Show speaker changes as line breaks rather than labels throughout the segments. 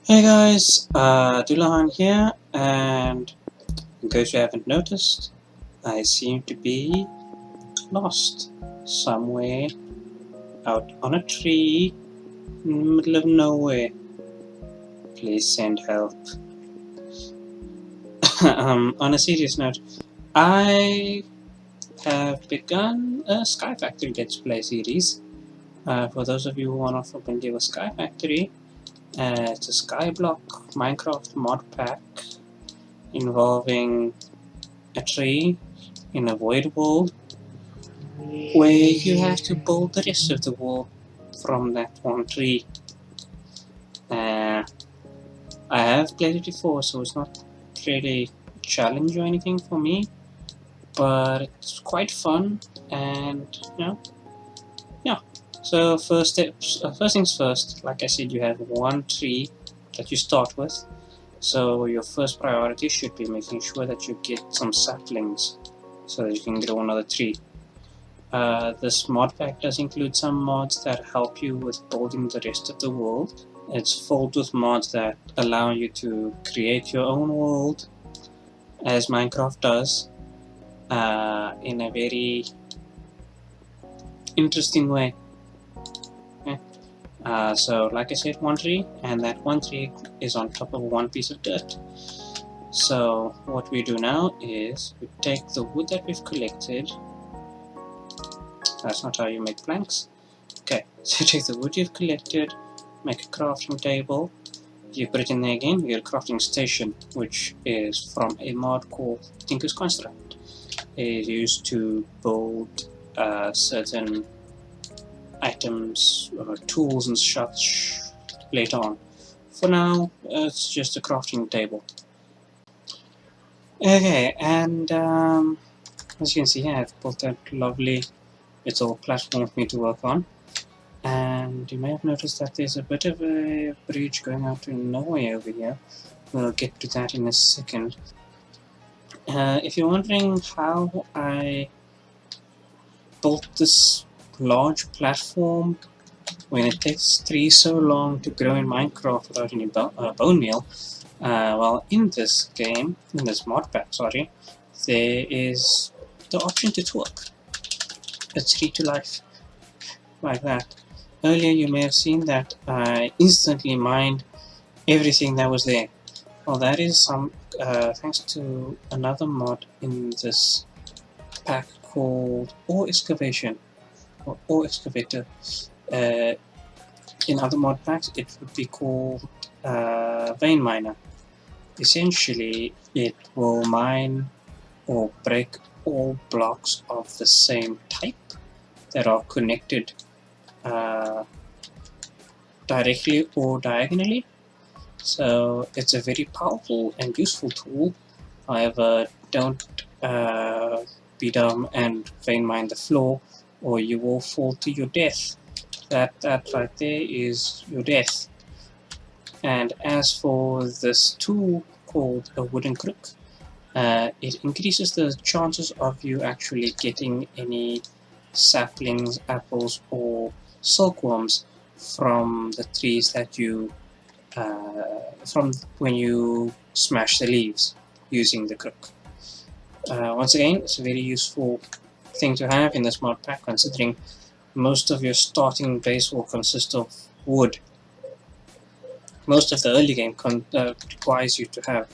Hey guys, dullah-han here, and in case you haven't noticed, I seem to be lost somewhere out on a tree in the middle of nowhere. Please send help. On a serious note, I have begun a Sky Factory Let's Play series. For those of you who are not familiar with Sky Factory, it's a Skyblock Minecraft mod pack involving a tree in a void world where you have to build the rest of the world from that one tree. I have played it before, so it's not really a challenge or anything for me, but it's quite fun, and yeah. So first things first, like I said, you have one tree that you start with. So your first priority should be making sure that you get some saplings so that you can grow another tree. This mod pack does include some mods that help you with building the rest of the world. It's filled with mods that allow you to create your own world, as Minecraft does, in a very interesting way. So like I said, one tree, and that one tree is on top of one piece of dirt. So what we do now is we take the wood that we've collected. That's not how you make planks. Okay, so take the wood you've collected, make a crafting table, you put it in there again, you get a crafting station, which is from a mod called Tinker's Construct. It is used to build certain items, tools and such later on. For now, it's just a crafting table. Okay, and as you can see here, I've built that lovely little platform for me to work on. And you may have noticed that there's a bit of a bridge going out to nowhere over here. We'll get to that in a second. If you're wondering how I built this large platform when it takes trees so long to grow in Minecraft without any bone meal, well, in this game, in this mod pack, sorry, there is the option to twerk a tree to life, like that. Earlier you may have seen that I instantly mined everything that was there. Well, that is some thanks to another mod in this pack called Ore Excavation, or Ore Excavator. In other mod packs it would be called Vein Miner. Essentially it will mine or break all blocks of the same type that are connected directly or diagonally. So it's a very powerful and useful tool. However, don't be dumb and vein mine the floor, or you will fall to your death. That right there is your death. And as for this tool called a wooden crook, it increases the chances of you actually getting any saplings, apples, or silkworms from the trees that you from when you smash the leaves using the crook. Once again, it's a very useful thing to have in this mod pack, considering most of your starting base will consist of wood. Most of the early game requires you to have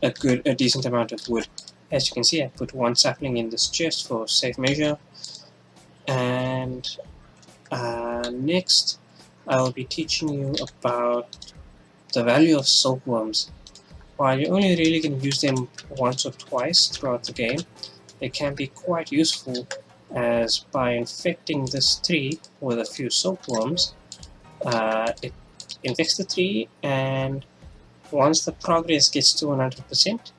a decent amount of wood. As you can see, I put one sapling in this chest for safe measure. And next, I'll be teaching you about the value of silkworms. While you're only really going to use them once or twice throughout the game, they can be quite useful, as by infecting this tree with a few silkworms, it infects the tree, and once the progress gets to 100%,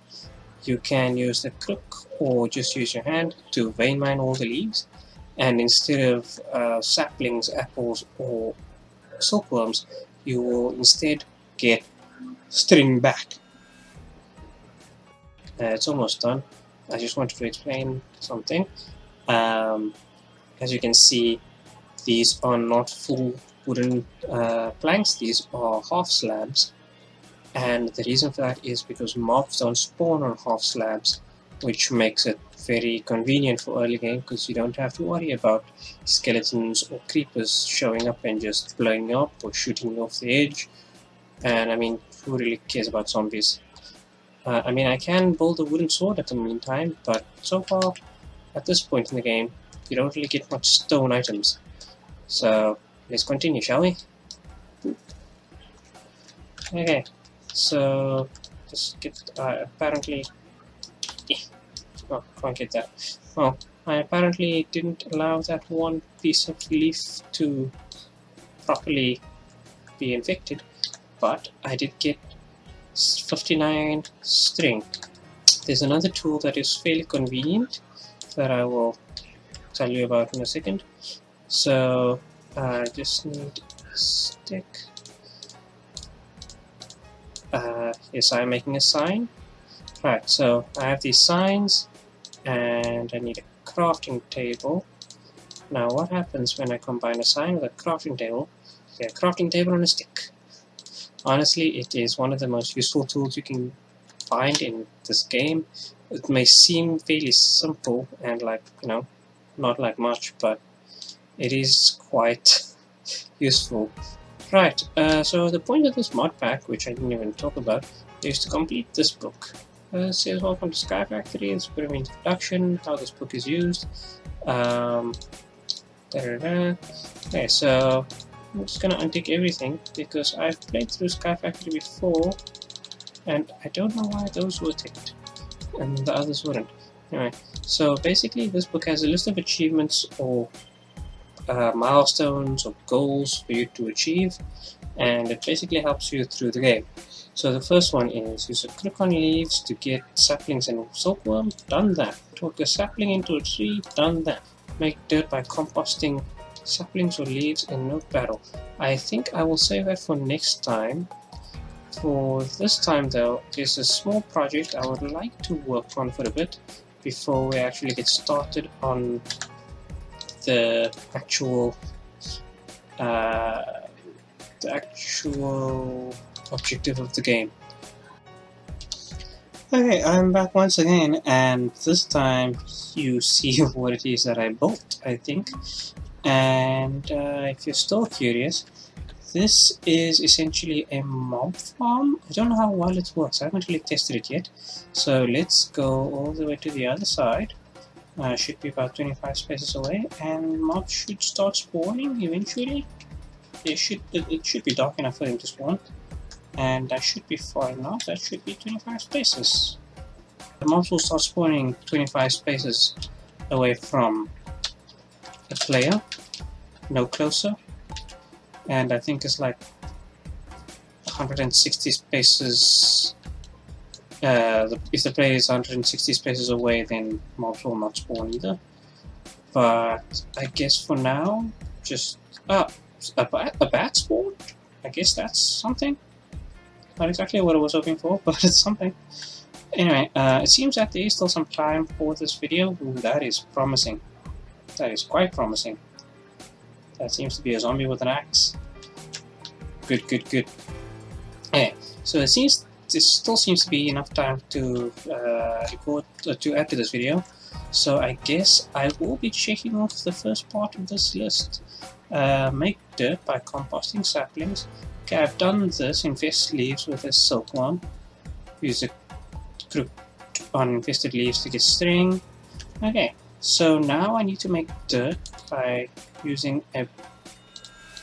you can use the crook or just use your hand to vein mine all the leaves, and instead of saplings, apples, or silkworms, you will instead get string back. It's almost done. I just wanted to explain something. As you can see, these are not full wooden planks. These are half slabs, and the reason for that is because mobs don't spawn on half slabs, which makes it very convenient for early game because you don't have to worry about skeletons or creepers showing up and just blowing you up or shooting you off the edge. And I mean, who really cares about zombies? I mean, I can build a wooden sword at the meantime, but so far, at this point in the game, you don't really get much stone items. So, let's continue, shall we? Okay, so, just get, apparently, oh, can't get that. Oh, I apparently didn't allow that one piece of leaf to properly be infected, but I did get 59 string. There's another tool that is fairly convenient that I will tell you about in a second. So I just need a stick. Yes, I'm making a sign. Right, so I have these signs and I need a crafting table. Now what happens when I combine a sign with a crafting table? Yeah, a crafting table on a stick. Honestly, it is one of the most useful tools you can find in this game. It may seem fairly simple and like, you know, not like much, but it is quite useful. Right, so the point of this mod pack, which I didn't even talk about, is to complete this book. It says welcome to Sky Factory, it's a bit of introduction, how this book is used. Okay, so I'm just gonna untick everything because I've played through Sky Factory before and I don't know why those were ticked and the others wouldn't. Anyway, so basically this book has a list of achievements or milestones or goals for you to achieve, and it basically helps you through the game. So the first one is use a crook on leaves to get saplings and silkworm, done that. Talk a sapling into a tree, done that. Make dirt by composting saplings or leaves in no battle. I think I will save that for next time. For this time though, there's a small project I would like to work on for a bit before we actually get started on the actual objective of the game. Okay, I'm back once again, and this time you see what it is that I built, I think. And if you're still curious, this is essentially a mob farm. I don't know how well it works, I haven't really tested it yet. So let's go all the way to the other side. Should be about 25 spaces away, and mobs should start spawning eventually. It should be dark enough for them to spawn, and I should be far enough. That should be 25 spaces. The mobs will start spawning 25 spaces away from the player, no closer, and I think it's like 160 spaces. If the player is 160 spaces away, then mobs will not spawn either. But I guess for now, just a bat spawn. I guess that's something. Not exactly what I was hoping for, but it's something. Anyway, it seems that there is still some time for this video. Ooh, that is promising. That is quite promising. That seems to be a zombie with an axe. Good, good, good. Okay, so it seems there still seems to be enough time to record to add to this video. So I guess I will be checking off the first part of this list. Make dirt by composting saplings. Okay, I've done this. Infest leaves with a silkworm. Use a crook on infested leaves to get string. Okay, so now I need to make dirt by using a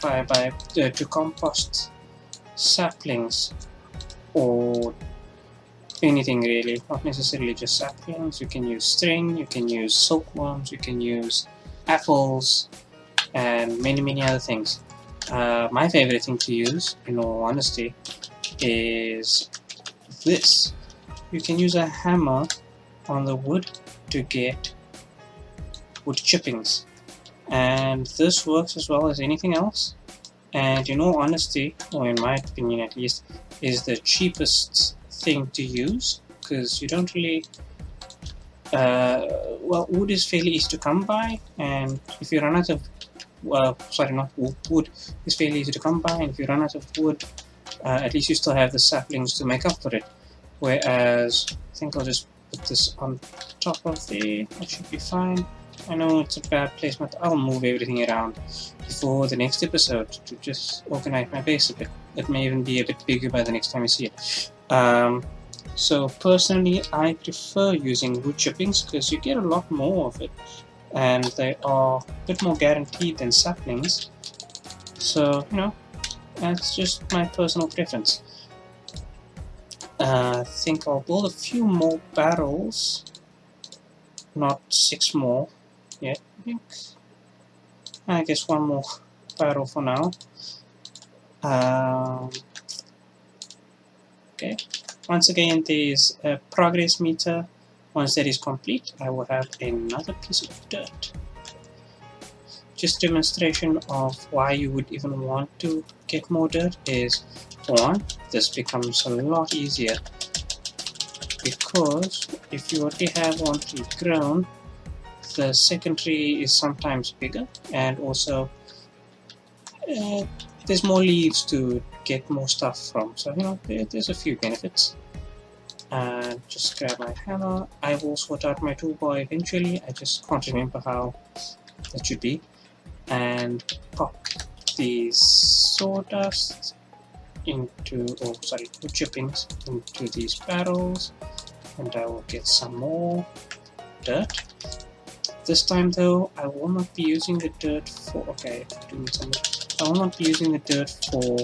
to compost saplings or anything really, not necessarily just saplings. You can use string, you can use silkworms, you can use apples, and many other things. My favorite thing to use, in all honesty, is this. You can use a hammer on the wood to get wood chippings, and this works as well as anything else, and in all honesty, or in my opinion at least, is the cheapest thing to use, because you don't really well, wood is fairly easy to come by, and if you run out of sorry, not wood. Wood is fairly easy to come by, and if you run out of wood, at least you still have the saplings to make up for it. Whereas, I think I'll just put this on top of there. That should be fine. I know it's a bad placement. I'll move everything around before the next episode to just organize my base a bit. It may even be a bit bigger by the next time you see it. So personally, I prefer using wood chippings because you get a lot more of it, and they are a bit more guaranteed than saplings. So, you know, that's just my personal preference. I think I'll build a few more barrels, not 6 more yet. I guess 1 more barrel for now. Okay. Once again, there is a progress meter. Once that is complete, I will have another piece of dirt. Just demonstration of why you would even want to get more dirt is, for one, this becomes a lot easier because if you already have one tree grown, the second tree is sometimes bigger, and also there's more leaves to get more stuff from. So, you know, there's a few benefits. And just grab my hammer. I will sort out my toolbar eventually. I just can't remember how that should be. And pop these sawdust into, wood chippings into these barrels, and I will get some more dirt. This time though, I will not be using the dirt for, I will not be using the dirt for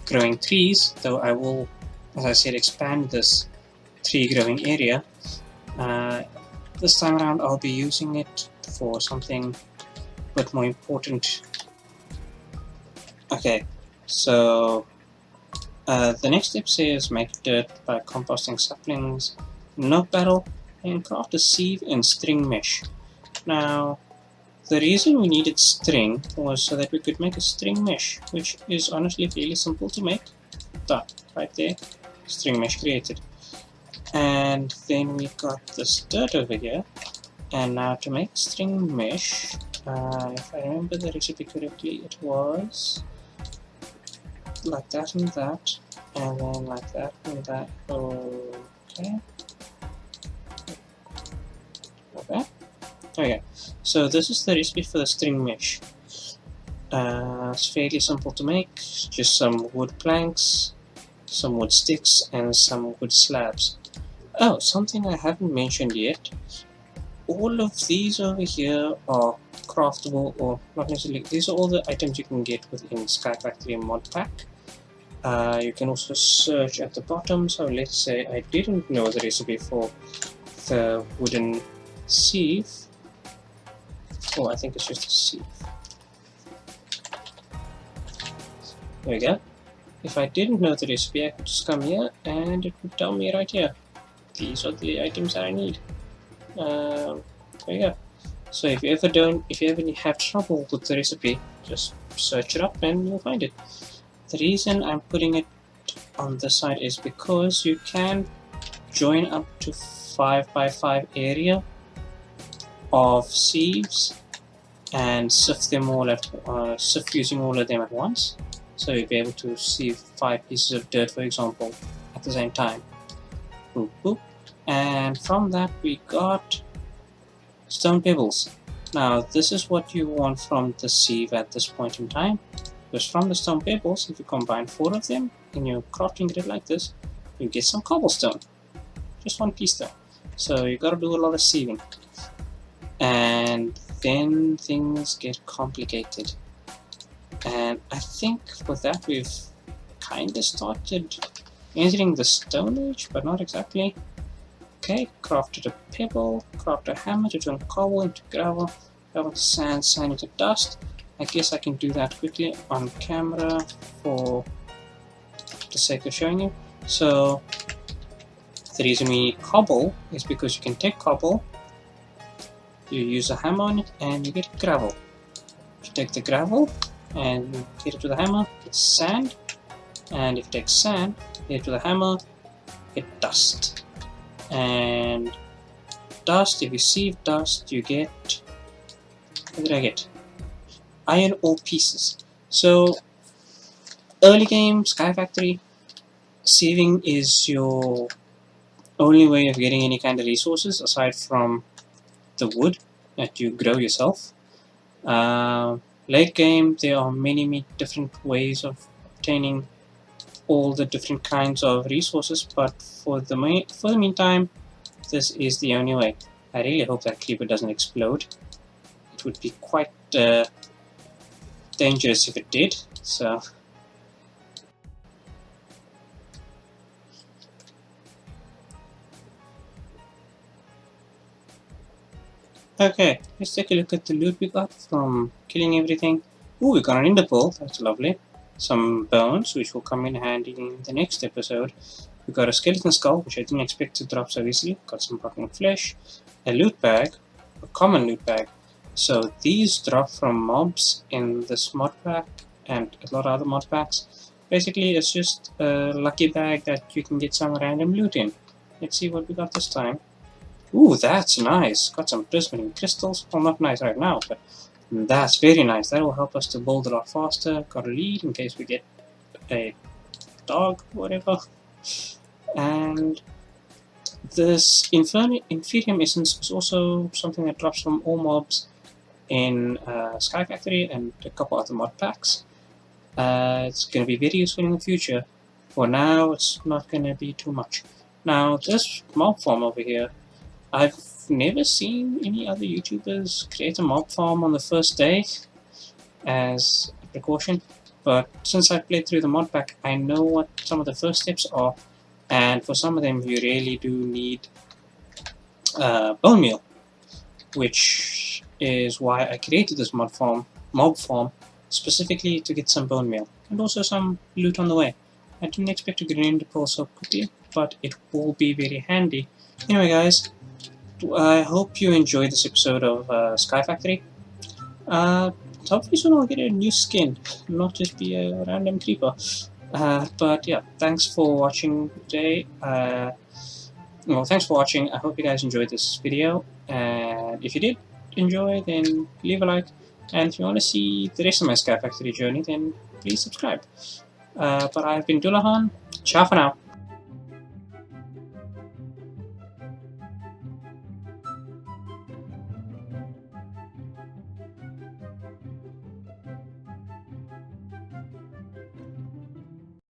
growing trees, though I will, as I said, expand this tree growing area. This time around I'll be using it for something a bit more important. Okay, so the next step says make dirt by composting saplings in an oak barrel and craft a sieve and string mesh. Now, the reason we needed string was so that we could make a string mesh, which is honestly fairly simple to make. Done, right there, string mesh created. And then we got this dirt over here, and now to make string mesh, if I remember the recipe correctly, it was like that and that, and then like that and that. Okay. Okay. Okay, so this is the recipe for the string mesh. It's fairly simple to make, just some wood planks, some wood sticks, and some wood slabs. Oh, something I haven't mentioned yet. All of these over here are craftable, or not necessarily, these are all the items you can get within Sky Factory mod pack. You can also search at the bottom, so let's say I didn't know the recipe for the wooden sieve. Oh, I think it's just a sieve. There we go. If I didn't know the recipe, I could just come here and it would tell me right here. These are the items that I need. There we go. So if you ever have trouble with the recipe, just search it up and you'll find it. The reason I'm putting it on this side is because you can join up to 5x5 area of sieves and sift them all sift using all of them at once. So you'll be able to sieve 5 pieces of dirt, for example, at the same time. Boop, boop. And from that we got stone pebbles. Now this is what you want from the sieve at this point in time, because from the stone pebbles, if you combine 4 of them in your crafting grid like this, you get some cobblestone. Just 1 piece though. So you gotta do a lot of sieving. And then things get complicated. And I think with that we've kinda started entering the Stone Age, but not exactly. Okay, crafted a pebble, crafted a hammer to turn cobble into gravel, gravel to sand, sand into dust. I guess I can do that quickly on camera for the sake of showing you. So the reason we need cobble is because you can take cobble, you use a hammer on it, and you get gravel. You take the gravel and hit it with a hammer, it's sand, and if you take sand, hit it with a hammer, hit dust. And dust. If you sieve dust, you get... what did I get? Iron ore pieces. So, early game, Sky Factory, sieving is your only way of getting any kind of resources aside from the wood that you grow yourself. Late game, there are many different ways of obtaining all the different kinds of resources, but for the meantime, this is the only way. I really hope that creeper doesn't explode. It would be quite dangerous if it did. So. Okay, let's take a look at the loot we got from killing everything. Ooh, we got an ender pearl, that's lovely. Some bones, which will come in handy in the next episode. We got a skeleton skull, which I didn't expect to drop so easily. Got some rotten flesh. A loot bag, a common loot bag. So these drop from mobs in this mod pack and a lot of other mod packs. Basically, it's just a lucky bag that you can get some random loot in. Let's see what we got this time. Ooh, that's nice. Got some prismatic crystals. Well, not nice right now, but that's very nice. That will help us to build a lot faster. Got a lead in case we get a dog, whatever. And this Inferium Essence is also something that drops from all mobs in Sky Factory and a couple other mod packs. It's going to be very useful in the future. For now, it's not going to be too much. Now, this mob farm over here, I've never seen any other YouTubers create a mob farm on the first day as a precaution, but since I played through the mod pack, I know what some of the first steps are, and for some of them you really do need bone meal, which is why I created this mob farm specifically to get some bone meal and also some loot on the way. I didn't expect to get an ender pearl so quickly, but it will be very handy. Anyway guys, I hope you enjoyed this episode of Sky Factory. Hopefully soon I'll get a new skin, not just be a random creeper. But yeah, thanks for watching today. Well, thanks for watching. I hope you guys enjoyed this video. And if you did enjoy, then leave a like. And if you want to see the rest of my Sky Factory journey, then please subscribe. But I've been dullah-han. Ciao for now.